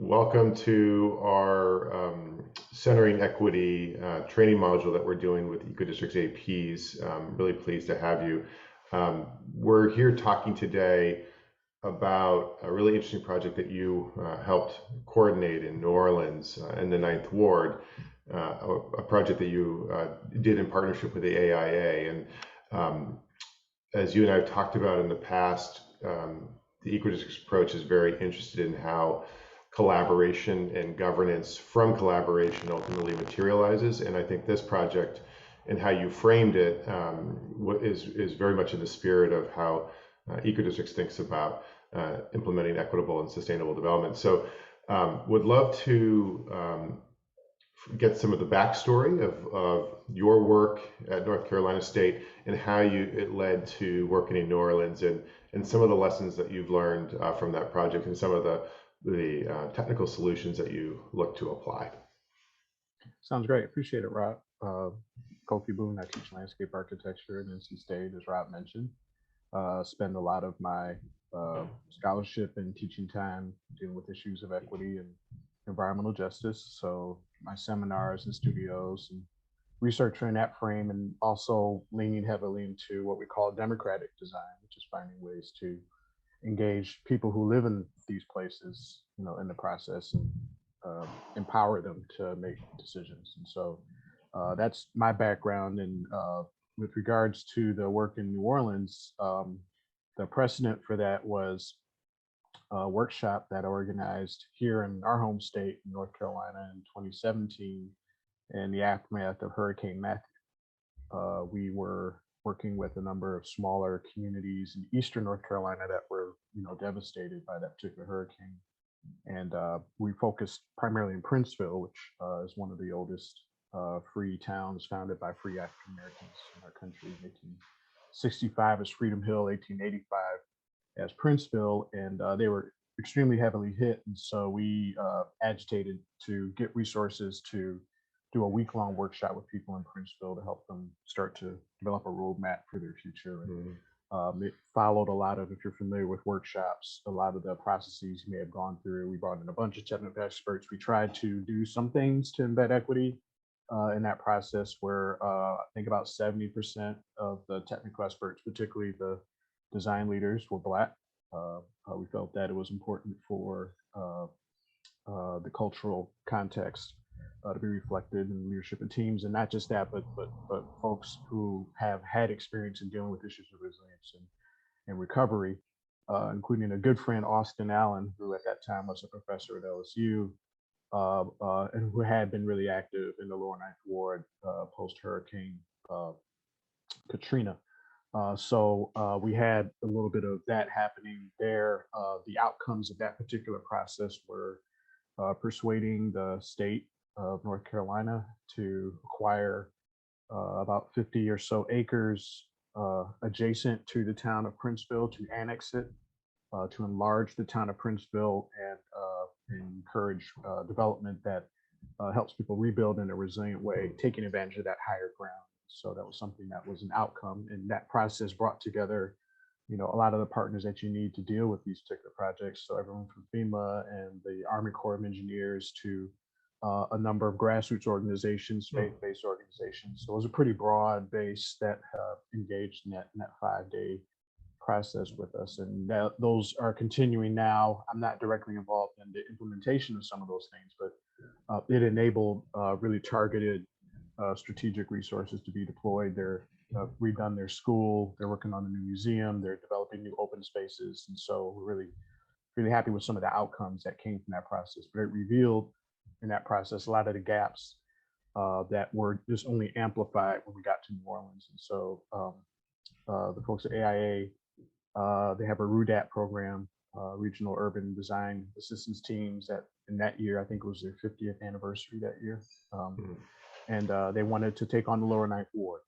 welcome to our Centering Equity training module that we're doing with EcoDistrict's APs. Really pleased to have you. We're here talking today about a really interesting project that you helped coordinate in New Orleans in the Ninth Ward, a project that you did in partnership with the AIA. And as you and I have talked about in the past, the EcoDistrict's approach is very interested in how collaboration and governance from collaboration ultimately materializes. And I think this project and how you framed it is very much in the spirit of how EcoDistricts thinks about implementing equitable and sustainable development. So would love to get some of the backstory of your work at North Carolina State and how it led to working in New Orleans and some of the lessons that you've learned from that project and some of the technical solutions that you look to apply. Sounds great. Appreciate it, Rob. Kofi Boone, I teach landscape architecture at NC State, as Rob mentioned. Spend a lot of my scholarship and teaching time dealing with issues of equity and environmental justice. So my seminars and studios and research are in that frame, and also leaning heavily into what we call democratic design, which is finding ways to engage people who live in these places, in the process and empower them to make decisions. And so that's my background. And with regards to the work in New Orleans, the precedent for that was a workshop that I organized here in our home state, North Carolina, in 2017, in the aftermath of Hurricane Matthew. We were working with a number of smaller communities in eastern North Carolina that were, devastated by that particular hurricane. And we focused primarily in Princeville, which is one of the oldest free towns founded by free African Americans in our country. 1865 as Freedom Hill, 1885 as Princeville, and they were extremely heavily hit. And so we agitated to get resources to do a week-long workshop with people in Princeville to help them start to develop a roadmap for their future. It followed a lot of, if you're familiar with workshops, a lot of the processes you may have gone through. We brought in a bunch of technical experts. We tried to do some things to embed equity in that process, where I think about 70% of the technical experts, particularly the design leaders, were Black. We felt that it was important for the cultural context to be reflected in leadership and teams, and not just that, but folks who have had experience in dealing with issues of resilience and recovery, including a good friend, Austin Allen, who at that time was a professor at LSU, and who had been really active in the Lower Ninth Ward post-Hurricane Katrina. So we had a little bit of that happening there. The outcomes of that particular process were persuading the state of North Carolina to acquire about 50 or so acres adjacent to the town of Princeville, to annex it, to enlarge the town of Princeville, and encourage development that helps people rebuild in a resilient way, taking advantage of that higher ground. So that was something that was an outcome, and that process brought together a lot of the partners that you need to deal with these particular projects. So everyone from FEMA and the Army Corps of Engineers to a number of grassroots organizations, faith-based organizations. So it was a pretty broad base that engaged in that 5-day process with us. And those are continuing now. I'm not directly involved in the implementation of some of those things, but it enabled really targeted strategic resources to be deployed. They're redone their school, they're working on a new museum, they're developing new open spaces. And so we're really happy with some of the outcomes that came from that process. But it revealed in that process a lot of the gaps that were just only amplified when we got to New Orleans. And so the folks at AIA, they have a RUDAT program, Regional Urban Design Assistance Teams, that in that year, I think it was their 50th anniversary that year. And they wanted to take on the Lower Ninth Ward.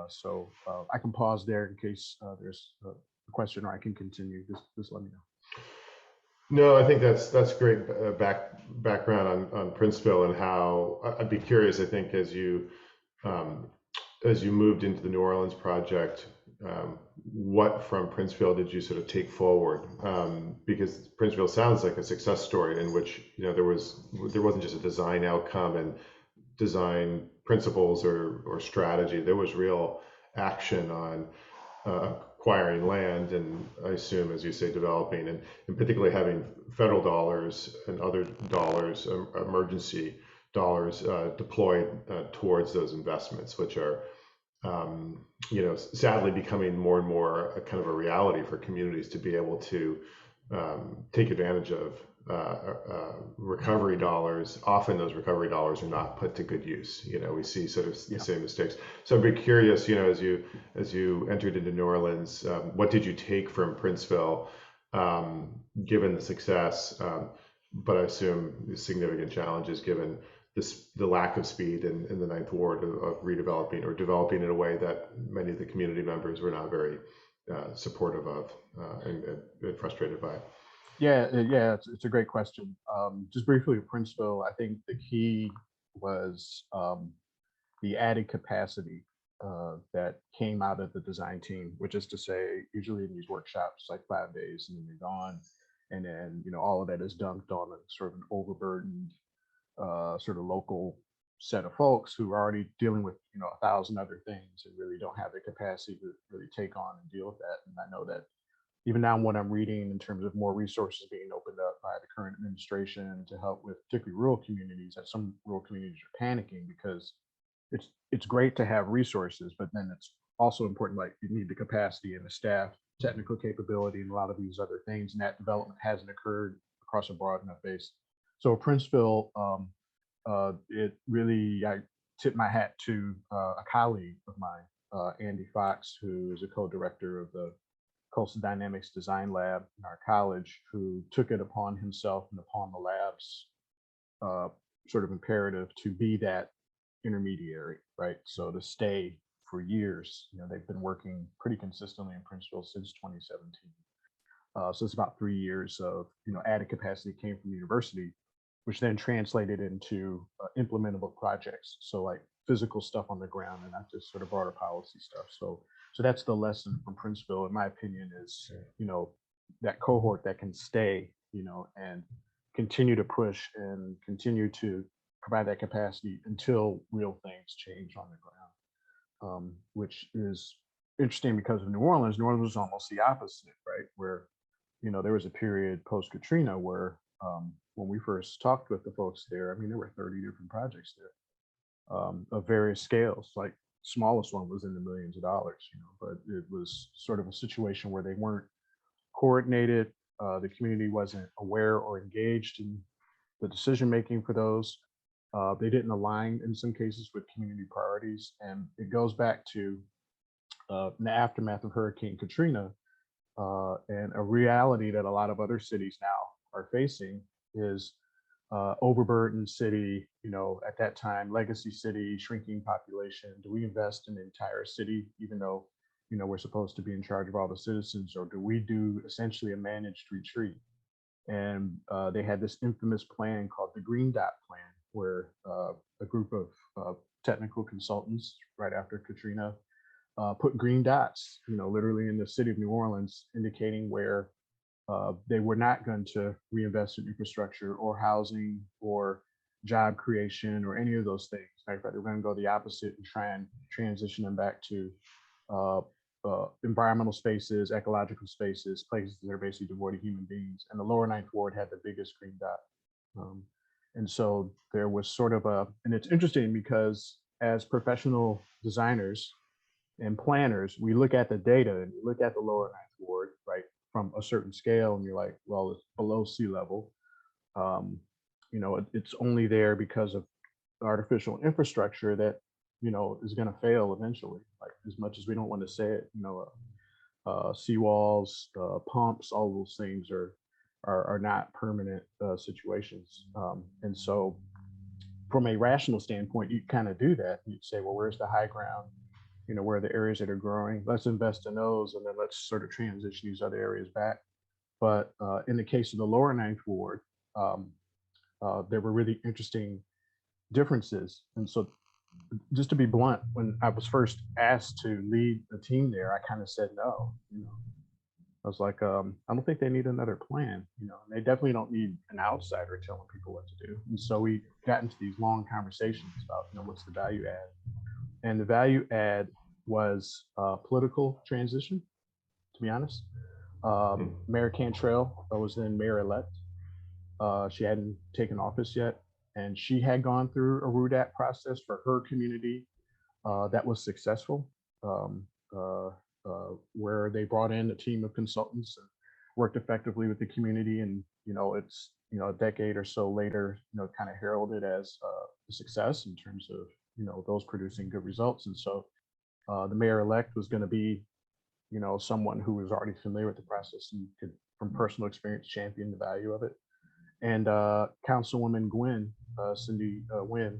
So I can pause there in case there's a question, or I can continue. Just let me know. No, I think that's great background on Princeville, and how I'd be curious. I think as you moved into the New Orleans project, what from Princeville did you sort of take forward? Because Princeville sounds like a success story in which, you know, there wasn't just a design outcome and design principles or strategy. There was real action on acquiring land, and I assume, as you say, developing, and particularly having federal dollars and other dollars, emergency dollars, deployed towards those investments, which are, you know, sadly becoming more and more a kind of a reality for communities to be able to take advantage of recovery dollars. Often those recovery dollars are not put to good use. You know, we see sort of the same mistakes. So I'd be curious, you know, as you entered into New Orleans, what did you take from Princeville, given the success? But I assume significant challenges given the lack of speed in the Ninth Ward of redeveloping or developing in a way that many of the community members were not very supportive of, and frustrated by. Yeah, it's a great question. Just briefly, at Princeville, I think the key was the added capacity that came out of the design team, which is to say, usually in these workshops, like 5 days, and then you're gone, and then all of that is dumped on a sort of an overburdened sort of local set of folks who are already dealing with 1,000 other things and really don't have the capacity to really take on and deal with that. And I know that even now, what I'm reading in terms of more resources being opened up by the current administration to help with particularly rural communities, that some rural communities are panicking because it's great to have resources, but then it's also important, like you need the capacity and the staff, technical capability, and a lot of these other things, and that development hasn't occurred across a broad enough base. So Princeville, it really, I tip my hat to a colleague of mine, Andy Fox, who is a co-director of the Coastal Dynamics Design Lab in our college, who took it upon himself and upon the lab's sort of imperative to be that intermediary, right? So to stay for years, they've been working pretty consistently in Princeville since 2017. So it's about 3 years of added capacity came from the university, which then translated into implementable projects. So like physical stuff on the ground and not just sort of broader policy stuff. So that's the lesson from Princeville, in my opinion, is that cohort that can stay, and continue to push and continue to provide that capacity until real things change on the ground, which is interesting because of New Orleans. New Orleans was almost the opposite, right? Where there was a period post Katrina where when we first talked with the folks there, I mean, there were 30 different projects there of various scales. Like smallest one was in the millions of dollars, but it was sort of a situation where they weren't coordinated. The community wasn't aware or engaged in the decision making for those. They didn't align in some cases with community priorities, and it goes back to in the aftermath of Hurricane Katrina, and a reality that a lot of other cities now are facing is overburdened city, at that time, legacy city, shrinking population. Do we invest in the entire city, even though, we're supposed to be in charge of all the citizens, or do we do essentially a managed retreat? And they had this infamous plan called the Green Dot Plan, where a group of technical consultants right after Katrina put green dots, literally in the city of New Orleans, indicating where they were not going to reinvest in infrastructure or housing or job creation or any of those things. In fact, they were going to go the opposite and try and transition them back to environmental spaces, ecological spaces, places that are basically devoid of human beings. And the lower Ninth Ward had the biggest green dot. And so there was sort of and it's interesting because as professional designers and planners, we look at the data and we look at the lower Ninth Ward, right, from a certain scale, and you're like, well, it's below sea level. It's only there because of artificial infrastructure that is going to fail eventually. Like, as much as we don't want to say it, seawalls, pumps, all those things are not permanent situations. And so, from a rational standpoint, you kind of do that. You'd say, well, where's the high ground? Where are the areas that are growing? Let's invest in those, and then let's sort of transition these other areas back. But in the case of the lower Ninth Ward, there were really interesting differences. And so just to be blunt, when I was first asked to lead the team there, I kind of said no. I was like, I don't think they need another plan. And they definitely don't need an outsider telling people what to do. And so we got into these long conversations about, what's the value add, and the value add was political transition. To be honest, Hmm. Mayor Cantrell was then mayor-elect. She hadn't taken office yet, and she had gone through a RUDAP process for her community that was successful, um, uh, where they brought in a team of consultants and worked effectively with the community. And it's a decade or so later, kind of heralded as a success in terms of those producing good results. And so the mayor-elect was going to be someone who was already familiar with the process and could, from personal experience, champion the value of it. And Councilwoman Gwen, Cindy Nguyen,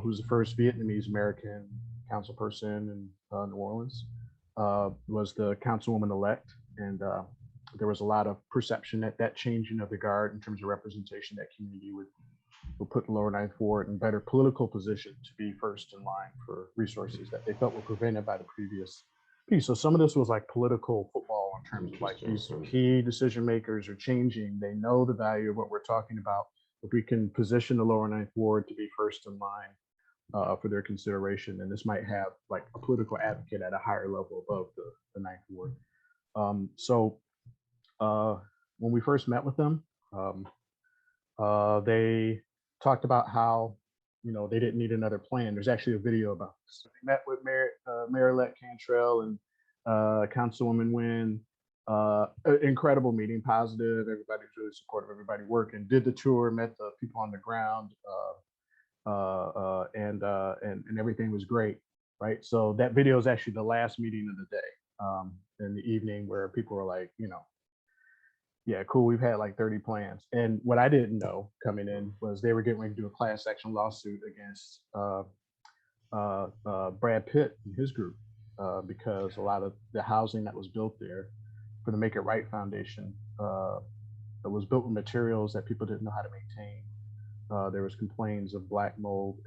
who's the first Vietnamese American council person in New Orleans, was the councilwoman elect. And there was a lot of perception that that changing of the guard in terms of representation, that community would put the lower Ninth Ward in better political position to be first in line for resources that they felt were prevented by the previous piece. So some of this was like political football in terms of like these key decision makers are changing. They know the value of what we're talking about. If we can position the lower Ninth Ward to be first in line for their consideration, and this might have like a political advocate at a higher level above the Ninth Ward. So when we first met with them, they talked about how they didn't need another plan. There's actually a video about this. They met with Mayor-elect Cantrell and Councilwoman Nguyen. Incredible meeting, positive. Everybody was really supportive. Everybody working. Did the tour, met the people on the ground, and everything was great, right? So that video is actually the last meeting of the day, in the evening, where people were like, yeah, cool. We've had like 30 plans. And what I didn't know coming in was they were getting ready to do a class action lawsuit against Brad Pitt and his group, because a lot of the housing that was built there for the Make It Right Foundation that was built with materials that people didn't know how to maintain. There was complaints of black mold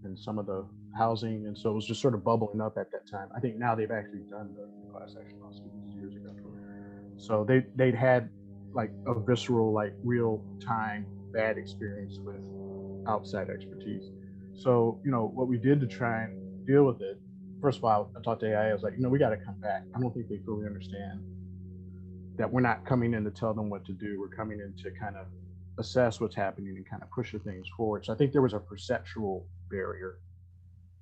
and some of the housing. And so it was just sort of bubbling up at that time. I think now they've actually done the class action lawsuit years ago. So they'd had like a visceral, like real time bad experience with outside expertise. So what we did to try and deal with it. First of all, I talked to AI. I was like, we got to come back. I don't think they fully understand that we're not coming in to tell them what to do. We're coming in to kind of assess what's happening and kind of push the things forward. So I think there was a perceptual barrier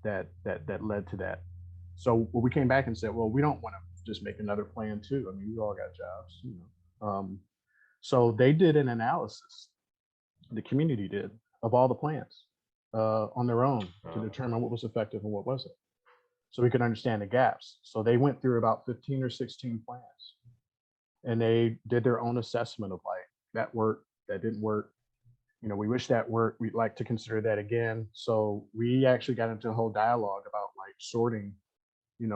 that led to that. So when we came back and said, well, we don't want to just make another plan too. I mean, we all got jobs. So they did an analysis, the community did, of all the plans on their own to determine what was effective and what wasn't, so we could understand the gaps. So they went through about 15 or 16 plans, and they did their own assessment of like, that worked, that didn't work. We wish that worked. We'd like to consider that again. So we actually got into a whole dialogue about like sorting,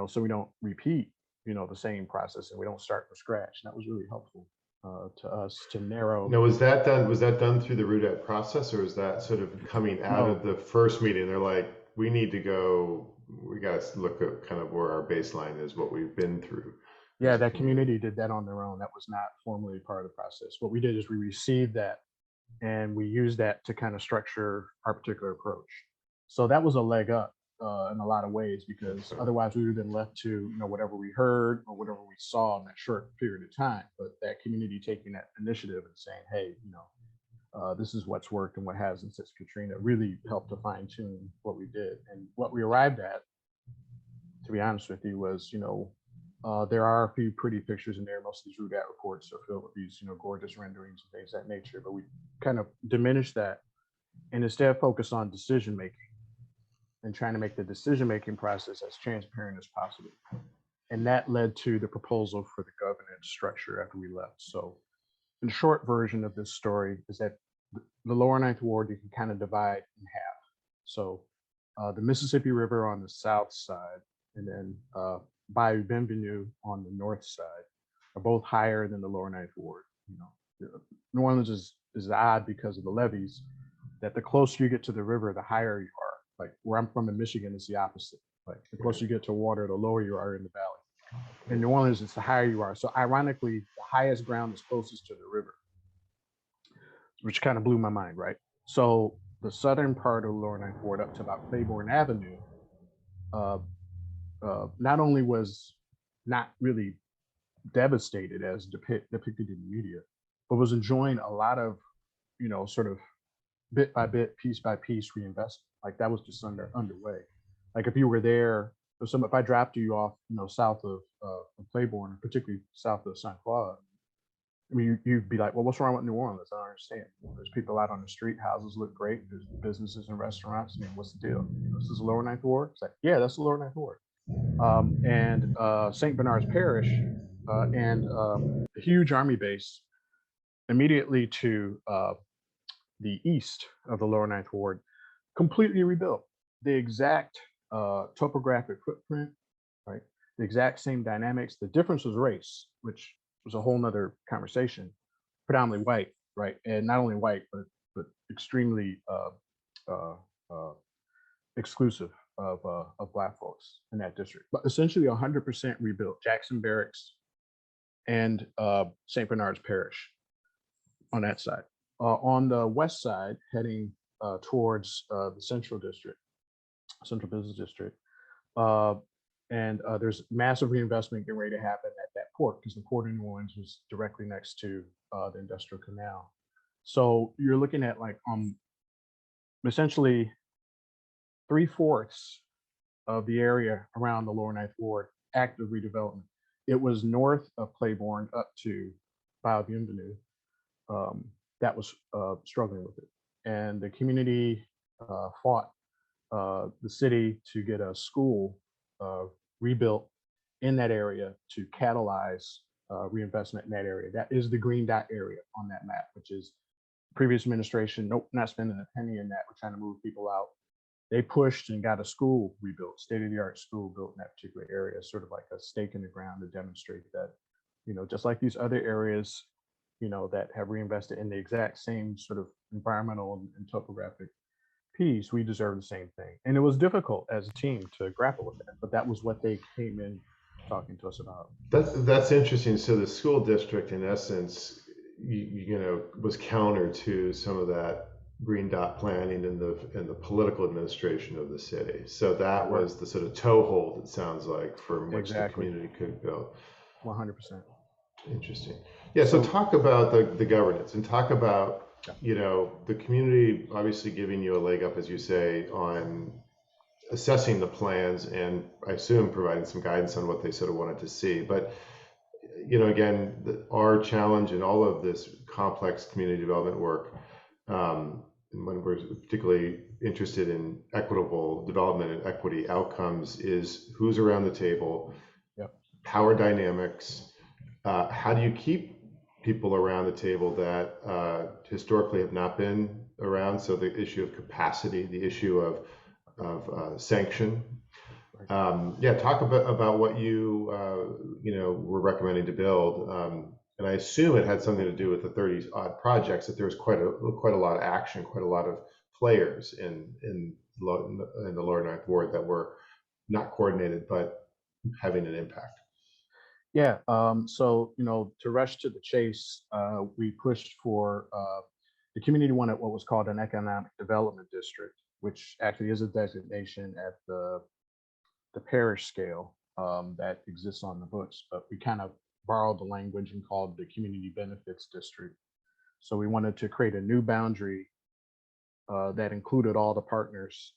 so we don't repeat the same process and we don't start from scratch. And that was really helpful to us to narrow. Now, was that done through the RUDAP process, or is that sort of coming out of the first meeting? They're like, we need to go, we got to look at kind of where our baseline is, what we've been through. Yeah, that community did that on their own. That was not formally part of the process. What we did is we received that and we used that to kind of structure our particular approach. So that was a leg up in a lot of ways, because otherwise we would have been left to whatever we heard or whatever we saw in that short period of time. But that community taking that initiative and saying, hey, this is what's worked and what hasn't since Katrina, really helped to fine tune what we did. And what we arrived at, to be honest with you, was there are a few pretty pictures in there. Most of these RUDAT reports are filled with these gorgeous renderings and things of that nature, but we kind of diminished that and instead focus on decision making and trying to make the decision-making process as transparent as possible. And that led to the proposal for the governance structure after we left. So the short version of this story is that the lower Ninth Ward, you can kind of divide in half. So the Mississippi River on the south side, and then Bayou Bienvenue on the north side are both higher than the lower Ninth Ward. New Orleans is odd because of the levees, that the closer you get to the river, the higher you are. Like where I'm from in Michigan, it's the opposite. Like the closer you get to water, the lower you are in the valley. In New Orleans, it's the higher you are. So ironically, the highest ground is closest to the river, which kind of blew my mind, right? So the southern part of Lower Ninth Ward up to about Claiborne Avenue, uh, not only was not really devastated as depicted in the media, but was enjoying a lot of, sort of bit by bit, piece by piece reinvestment. Like that was just underway. Like if you were there, if I dropped you off, south of Claiborne, particularly south of St. Claude, I mean, you'd be like, well, what's wrong with New Orleans? I don't understand. There's people out on the street. Houses look great. There's businesses and restaurants. I mean, what's the deal? This is the Lower Ninth Ward. It's like, yeah, that's the Lower Ninth Ward. And St. Bernard's Parish and a huge army base immediately to the east of the Lower Ninth Ward, completely rebuilt. The exact topographic footprint, right? The exact same dynamics. The difference was race, which was a whole nother conversation. Predominantly white, right? And not only white, but extremely exclusive of Black folks in that district. But essentially 100% rebuilt. Jackson Barracks and St. Bernard's Parish on that side. On the west side, heading towards the Central Business District, and there's massive reinvestment getting ready to happen at that port because the port of New Orleans was directly next to the Industrial Canal. So you're looking at like essentially 3/4 of the area around the Lower Ninth Ward active redevelopment. It was north of Claiborne up to Bayou Bienvenue that was struggling with it, and the community fought the city to get a school rebuilt in that area to catalyze reinvestment in that area. That is the green dot area on that map, which is previous administration, nope, not spending a penny in that. We're trying to move people out. They pushed and got a school rebuilt, state-of-the-art school built in that particular area, sort of like a stake in the ground to demonstrate that, just like these other areas, that have reinvested in the exact same sort of environmental and topographic piece, we deserve the same thing. And it was difficult as a team to grapple with that, but that was what they came in talking to us about. That's interesting. So the school district, in essence, was counter to some of that green dot planning and the political administration of the city. So that was the sort of toehold, it sounds like, from which the community could build. 100%. Interesting. Yeah. So talk about the governance and talk about the community obviously giving you a leg up, as you say, on assessing the plans and I assume providing some guidance on what they sort of wanted to see. But again, our challenge in all of this complex community development work, when we're particularly interested in equitable development and equity outcomes, is who's around the table, power dynamics. How do you keep people around the table that historically have not been around? So the issue of capacity, the issue of sanction. Talk about what you were recommending to build, and I assume it had something to do with the 30 odd projects. That there was quite a lot of action, quite a lot of players in the Lower Ninth Ward that were not coordinated but having an impact. Yeah. So to rush to the chase, we pushed for the community wanted what was called an economic development district, which actually is a designation at the parish scale that exists on the books, but we kind of borrowed the language and called the community benefits district. So we wanted to create a new boundary that included all the partners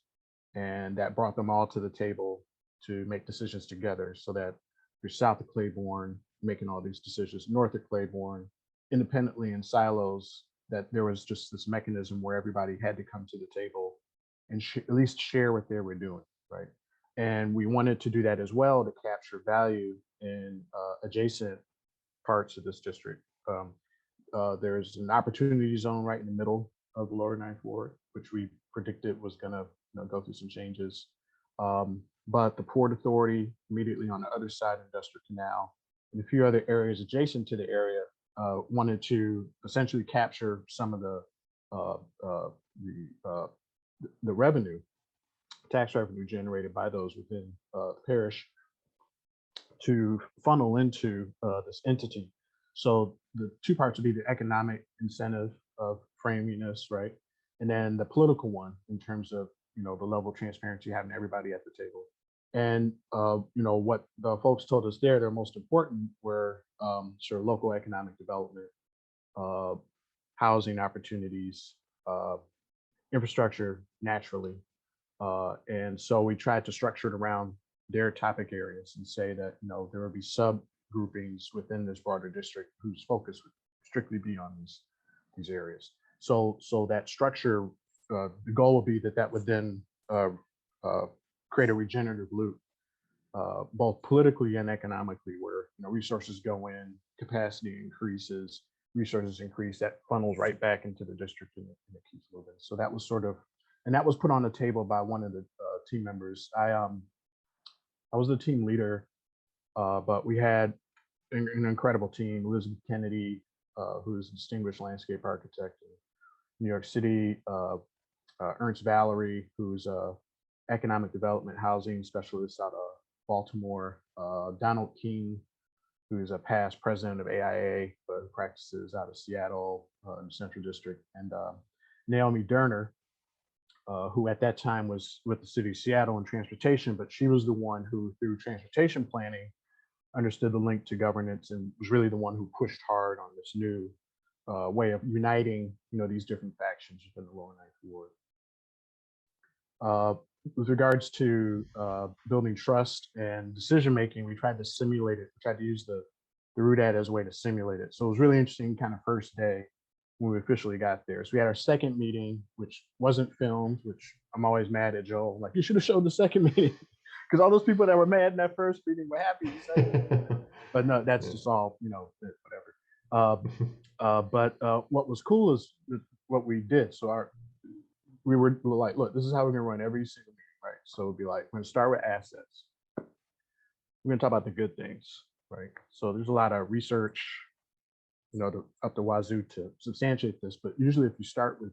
and that brought them all to the table to make decisions together, so that you're south of Claiborne making all these decisions, north of Claiborne independently in silos, that there was just this mechanism where everybody had to come to the table and at least share what they were doing, right? And we wanted to do that as well to capture value in adjacent parts of this district. There's an opportunity zone right in the middle of the Lower Ninth Ward, which we predicted was going to go through some changes. But the Port Authority immediately on the other side of Industrial Canal and a few other areas adjacent to the area wanted to essentially capture some of the revenue tax revenue generated by those within the parish to funnel into this entity. So the two parts would be the economic incentive of framing this, right? And then the political one in terms of, the level of transparency, having everybody at the table. And, what the folks told us there, they're most important were sort of local economic development, uh, housing opportunities, uh, infrastructure naturally. And so we tried to structure it around their topic areas and say that, there would be sub groupings within this broader district whose focus would strictly be on these areas. So that structure, the goal would be that would then uh, uh, create a regenerative loop, both politically and economically, where resources go in, capacity increases, resources increase, that funnels right back into the district, and it keeps moving. So that was sort of, and that was put on the table by one of the team members. I was the team leader, but we had an incredible team. Elizabeth Kennedy, who's a distinguished landscape architect in New York City, Ernst Valerie, who's a economic development housing specialist out of Baltimore, Donald King, who's a past president of AIA, but who practices out of Seattle in the Central District, and Naomi Derner, who at that time was with the city of Seattle in transportation, but she was the one who, through transportation planning, understood the link to governance and was really the one who pushed hard on this new way of uniting, these different factions within the Lower Ninth Ward. With regards to building trust and decision making, we tried to simulate it. We tried to use the RUDAD as a way to simulate it. So it was really interesting, kind of first day when we officially got there. So we had our second meeting, which wasn't filmed, which I'm always mad at Joel. Like, you should have showed the second meeting, because all those people that were mad in that first meeting were happy the second. But no, that's just all, whatever. But what was cool is what we did. So we were like, look, this is how we're gonna run every single meeting, right? So it'd be like, we're gonna start with assets. We're gonna talk about the good things, right? So there's a lot of research, up the wazoo to substantiate this, but usually if you start with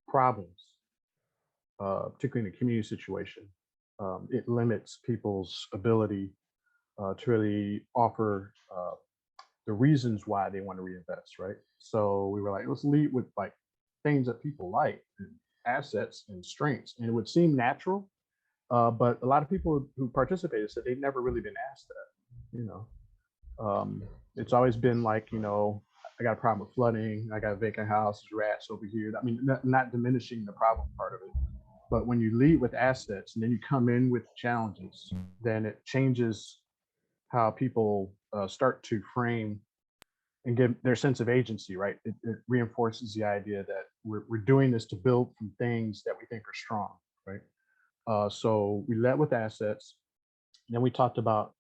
problems, particularly in a community situation, it limits people's ability to really offer the reasons why they want to reinvest, right? So we were like, let's lead with like things that people like, and assets and strengths, and it would seem natural, but a lot of people who participated said they've never really been asked that. It's always been like, I got a problem with flooding, I got a vacant house, there's rats over here. I mean, not diminishing the problem part of it, but when you lead with assets and then you come in with challenges, then it changes how people start to frame and give their sense of agency, right? It reinforces the idea that we're doing this to build from things that we think are strong, right? So we led with assets. Then we talked about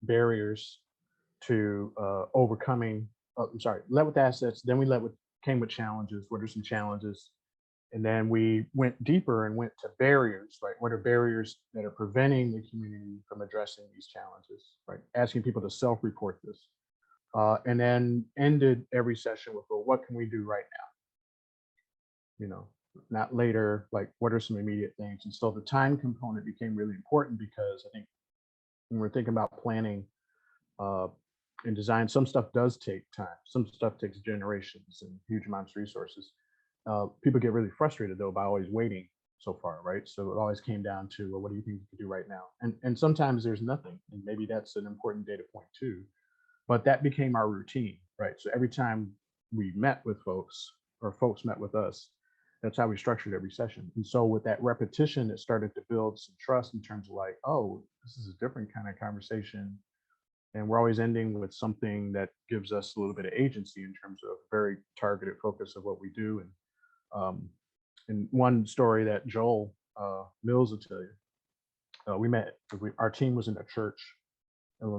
barriers to overcoming. Led with assets. Then we came with challenges. What are some challenges? And then we went deeper and went to barriers, right? What are barriers that are preventing the community from addressing these challenges, right? Asking people to self-report this. And then ended every session with, well, what can we do right now? Not later, like what are some immediate things? And so the time component became really important, because I think when we're thinking about planning and design, some stuff does take time. Some stuff takes generations and huge amounts of resources. People get really frustrated though by always waiting so far, right? So it always came down to, well, what do you think you can do right now? And sometimes there's nothing, and maybe that's an important data point too. But that became our routine, right? So every time we met with folks, or folks met with us, that's how we structured every session. And so with that repetition, it started to build some trust in terms of like, oh, this is a different kind of conversation. And we're always ending with something that gives us a little bit of agency in terms of very targeted focus of what we do. And one story that Joel Mills will tell you, our team was in a church in the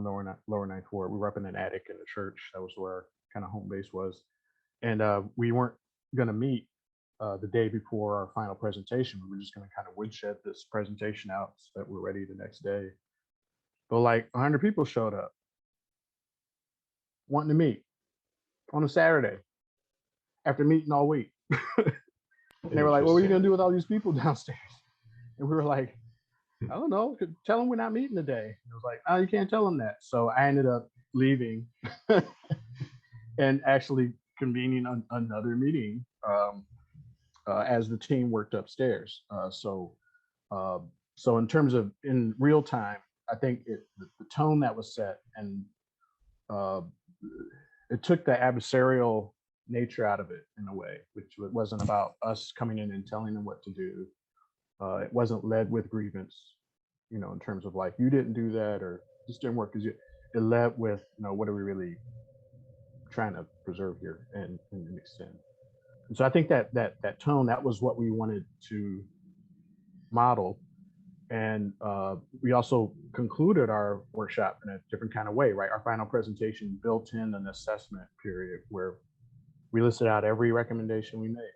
lower ninth ward. We were up in an attic in the church. That was where our kind of home base was. And we weren't going to meet the day before our final presentation. We were just going to kind of woodshed this presentation out so that we're ready the next day. But like 100 people showed up wanting to meet on a Saturday after meeting all week. And they were like, what are you going to do with all these people downstairs? And we were like, I don't know, tell them we're not meeting today. And it was like, oh, you can't tell them that. So I ended up leaving and actually convening another meeting as the team worked upstairs. Uh, so in terms of in real time, I think the tone that was set and uh, it took the adversarial nature out of it in a way, which wasn't about us coming in and telling them what to do. It wasn't led with grievance, in terms of like, you didn't do that or this didn't work because you. It led with, what are we really trying to preserve here and extend. And so I think that tone, that was what we wanted to model. And we also concluded our workshop in a different kind of way, right? Our final presentation built in an assessment period where we listed out every recommendation we made.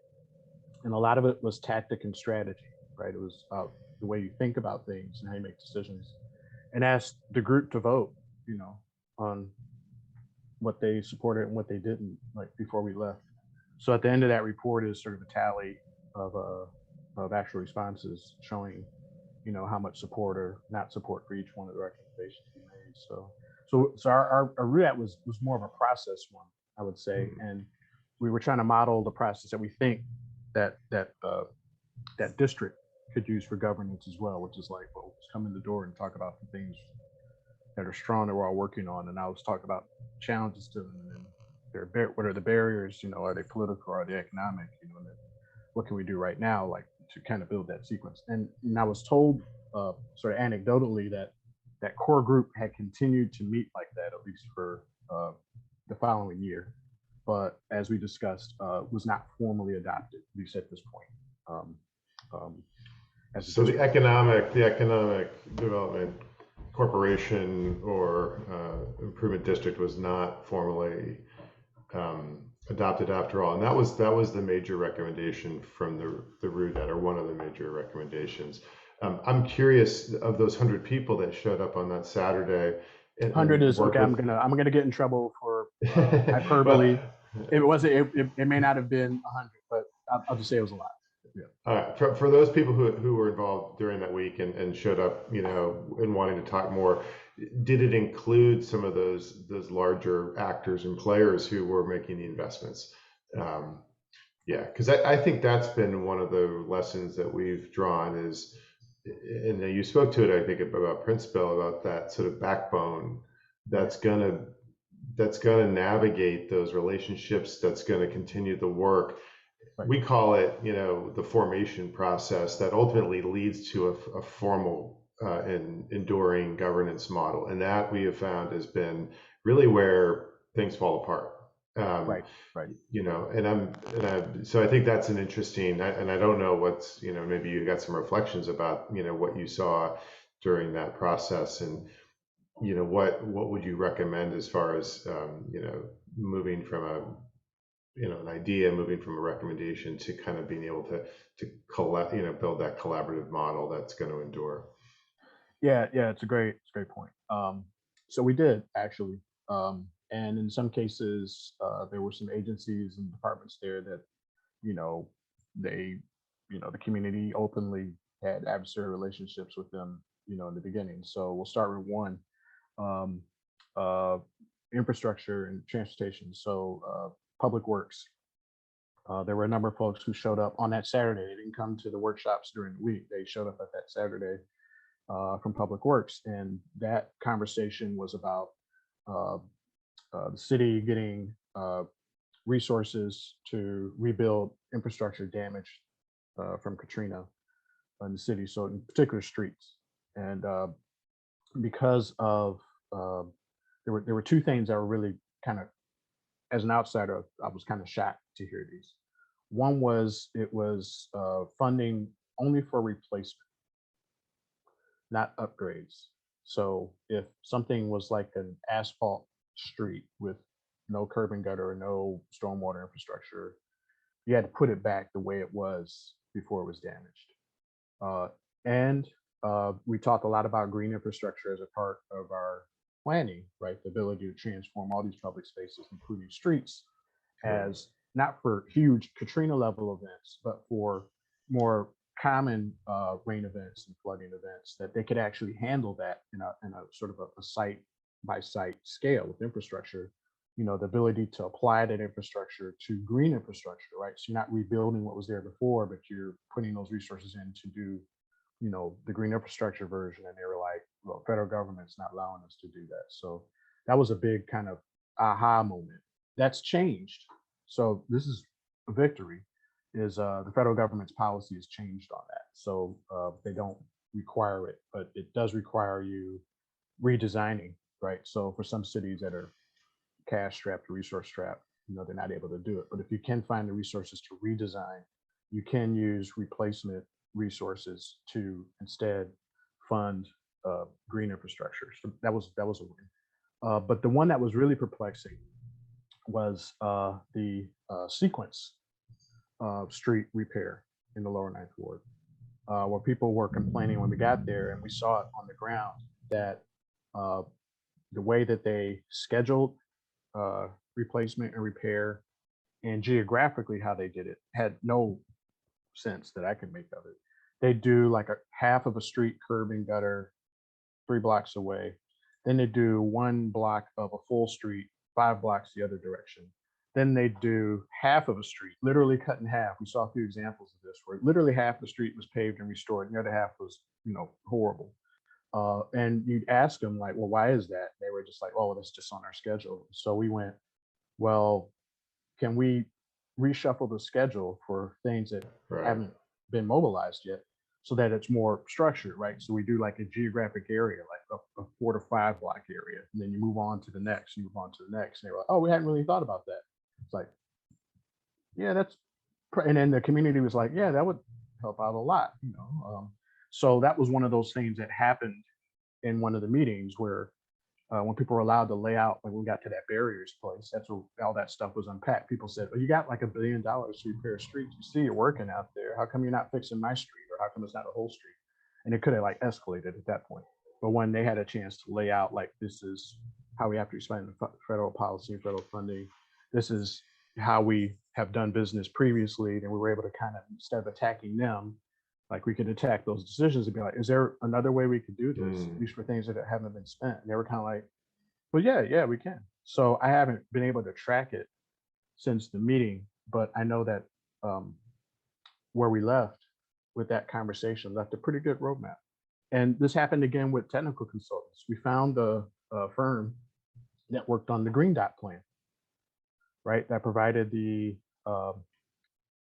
And a lot of it was tactic and strategy, right? It was the way you think about things and how you make decisions, and asked the group to vote, on what they supported and what they didn't, like before we left. So at the end of that report is sort of a tally of actual responses showing, how much support or not support for each one of the recommendations we made. So our RUAT was more of a process one, I would say, and we were trying to model the process that we think that district could use for governance as well, which is like, well, let's come in the door and talk about the things that are strong that we're all working on, and I was talking about challenges to them, and what are the barriers? Are they political? Are they economic? And then what can we do right now, like to kind of build that sequence? And I was told, sort of anecdotally, that core group had continued to meet like that at least for the following year, but as we discussed, was not formally adopted, at least at this point. So the economic development corporation or improvement district was not formally adopted after all, and that was the major recommendation from the RUDAT, or one of the major recommendations. I'm curious, of those 100 people that showed up on that Saturday. 100 is okay. I'm gonna get in trouble for hyperbole. It may not have been 100, but I'll just say it was a lot. Yeah. For those people who were involved during that week and showed up, and wanting to talk more, did it include some of those larger actors and players who were making the investments? Yeah, because I think that's been one of the lessons that we've drawn is, and you spoke to it, I think, about Princeville, about that sort of backbone that's gonna navigate those relationships, that's gonna continue the work. Right. We call it, the formation process that ultimately leads to a formal and enduring governance model, and that we have found has been really where things fall apart. Right. So I think that's an interesting, and I don't know what's, maybe you got some reflections about, what you saw during that process, and what would you recommend as far as moving from an idea, moving from a recommendation to kind of being able to build that collaborative model that's going to endure. Yeah, it's a great point. So we did actually, and in some cases, there were some agencies and departments there that, they, the community openly had adversarial relationships with them, in the beginning. So we'll start with one, infrastructure and transportation. So public works. There were a number of folks who showed up on that Saturday. They didn't come to the workshops during the week. They showed up at that Saturday from Public Works, and that conversation was about the city getting resources to rebuild infrastructure damaged from Katrina in the city, so in particular streets. And because of there were two things that were really kind of, as an outsider, I was kind of shocked to hear these. One was it was funding only for replacement, not upgrades. So if something was like an asphalt street with no curb and gutter or no stormwater infrastructure, you had to put it back the way it was before it was damaged. And we talked a lot about green infrastructure as a part of our planning, right? The ability to transform all these public spaces, including streets, as not for huge Katrina level events, but for more common rain events and flooding events, that they could actually handle that in a sort of a site by site scale with infrastructure. The ability to apply that infrastructure to green infrastructure, right? So you're not rebuilding what was there before, but you're putting those resources in to do, the green infrastructure version. And they were like, well, federal government's not allowing us to do that. So that was a big kind of aha moment. That's changed. So this is a victory, is the federal government's policy has changed on that. So they don't require it, but it does require you redesigning, right? So for some cities that are cash strapped or resource strapped, they're not able to do it. But if you can find the resources to redesign, you can use replacement resources to instead fund green infrastructure. So that was a win. But the one that was really perplexing was the sequence street repair in the lower ninth ward, where people were complaining when we got there, and we saw it on the ground, that uh, the way that they scheduled replacement and repair, and geographically how they did it, had no sense that I could make of it. They do like a half of a street curb and gutter 3 blocks away. Then they do 1 block of a full street, 5 blocks the other direction. Then they do half of a street, literally cut in half. We saw a few examples of this where literally half the street was paved and restored, and the other half was, horrible. And you'd ask them like, well, why is that? They were just like, oh, that's just on our schedule. So we went, well, can we reshuffle the schedule for things that Right. haven't been mobilized yet, so that it's more structured, right? So we do like a geographic area, like a 4 to 5 block area, and then you move on to the next, you move on to the next. And they were like, oh, we hadn't really thought about that. It's like, yeah, and then the community was like, yeah, that would help out a lot. So that was one of those things that happened in one of the meetings where when people were allowed to lay out, like when we got to that barriers place, that's where all that stuff was unpacked. People said, "Oh, you got like $1 billion to repair streets. You see, you're working out there. How come you're not fixing my street, or how come it's not a whole street?" And it could have like escalated at that point. But when they had a chance to lay out, like, this is how we have to explain the federal policy and federal funding. This is how we have done business previously. Then we were able to kind of, instead of attacking them, like we could attack those decisions and be like, is there another way we could do this, at least for things that haven't been spent? And they were kind of like, well, yeah, we can. So I haven't been able to track it since the meeting, but I know that where we left with that conversation left a pretty good roadmap. And this happened again with technical consultants. We found a firm that worked on the Green Dot plan, right? That provided the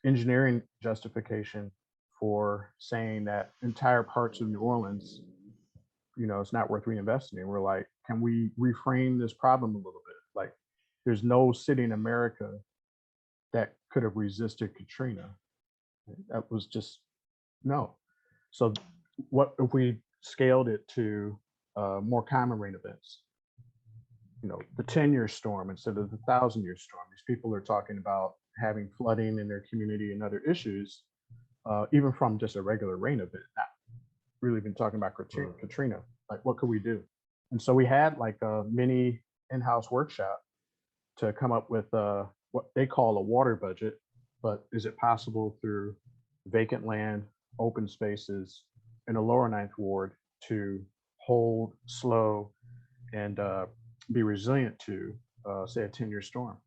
engineering justification for saying that entire parts of New Orleans, it's not worth reinvesting in. We're like, can we reframe this problem a little bit? Like, there's no city in America that could have resisted Katrina. That was just no. So what if we scaled it to more common rain events? The 10-year storm instead of the 1,000-year storm. These people are talking about having flooding in their community and other issues, even from just a regular rain event, not really been talking about Katrina. Like, what could we do? And so we had like a mini in-house workshop to come up with what they call a water budget, but is it possible through vacant land, open spaces in the lower ninth ward to hold, slow, and be resilient to, say, a 10-year storm?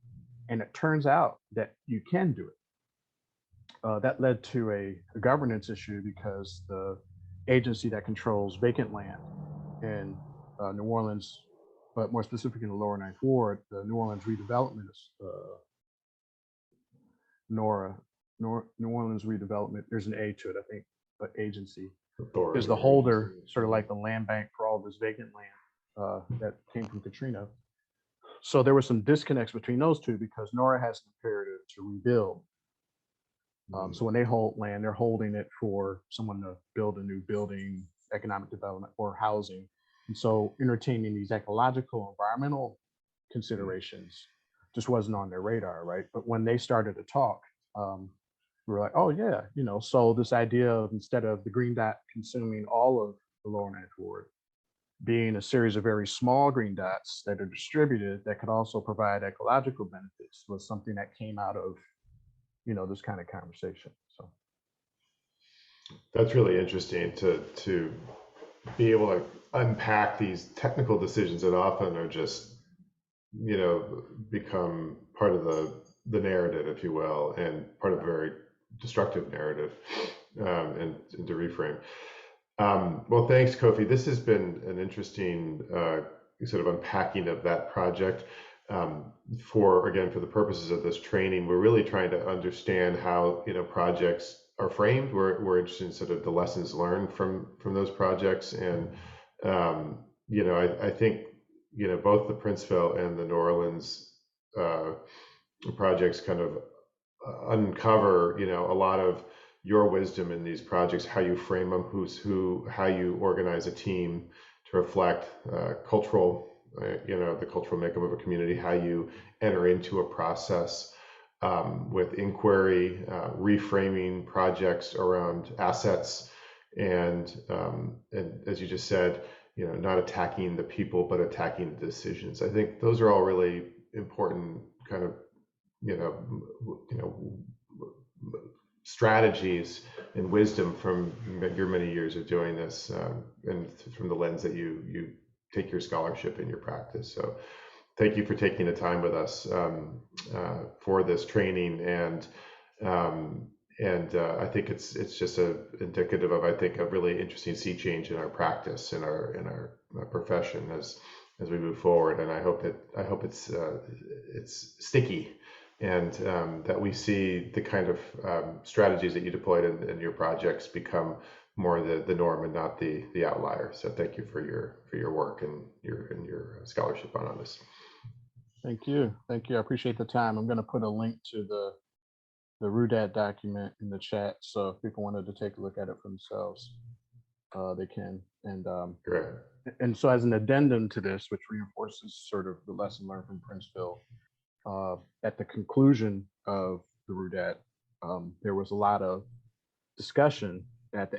And it turns out that you can do it. That led to a governance issue because the agency that controls vacant land in New Orleans, but more specifically in the lower ninth ward, the New Orleans Redevelopment, New Orleans Redevelopment, there's an A to it, I think, but agency is the holder, sort of like the land bank for all this vacant land that came from Katrina. So there were some disconnects between those two because NORA has an imperative to rebuild. So when they hold land, they're holding it for someone to build a new building, economic development, or housing. And so entertaining these ecological, environmental considerations just wasn't on their radar, right? But when they started to talk, we were like, oh yeah, so this idea of, instead of the Green Dot consuming all of the lower ninth ward, being a series of very small green dots that are distributed that could also provide ecological benefits, was something that came out of this kind of conversation. So That's really interesting to be able to unpack these technical decisions that often are just, become part of the narrative, if you will, and part of a very destructive narrative, and to reframe. Well, thanks, Kofi. This has been an interesting sort of unpacking of that project. For the purposes of this training, we're really trying to understand how projects are framed. We're interested in sort of the lessons learned from those projects, and I think both the Princeville and the New Orleans uh, projects kind of uncover a lot of your wisdom in these projects, how you frame them, who's who, how you organize a team to reflect the cultural makeup of a community, how you enter into a process with inquiry, reframing projects around assets, and as you just said, not attacking the people but attacking the decisions. I think those are all really important kind of you know, you know, strategies and wisdom from your many years of doing this, and from the lens that you take your scholarship and your practice. So thank you for taking the time with us for this training, and I think it's just indicative of, I think, a really interesting sea change in our practice, in our profession as we move forward. And I hope it's sticky, and that we see the kind of strategies that you deployed in your projects become more the norm and not the outlier. So thank you for your work and your scholarship on this. Thank you. Thank you. I appreciate the time. I'm going to put a link to the RUDAT document in the chat. So if people wanted to take a look at it for themselves, they can. Great. And so as an addendum to this, which reinforces sort of the lesson learned from Princeville, at the conclusion of the RUDAT, there was a lot of discussion at the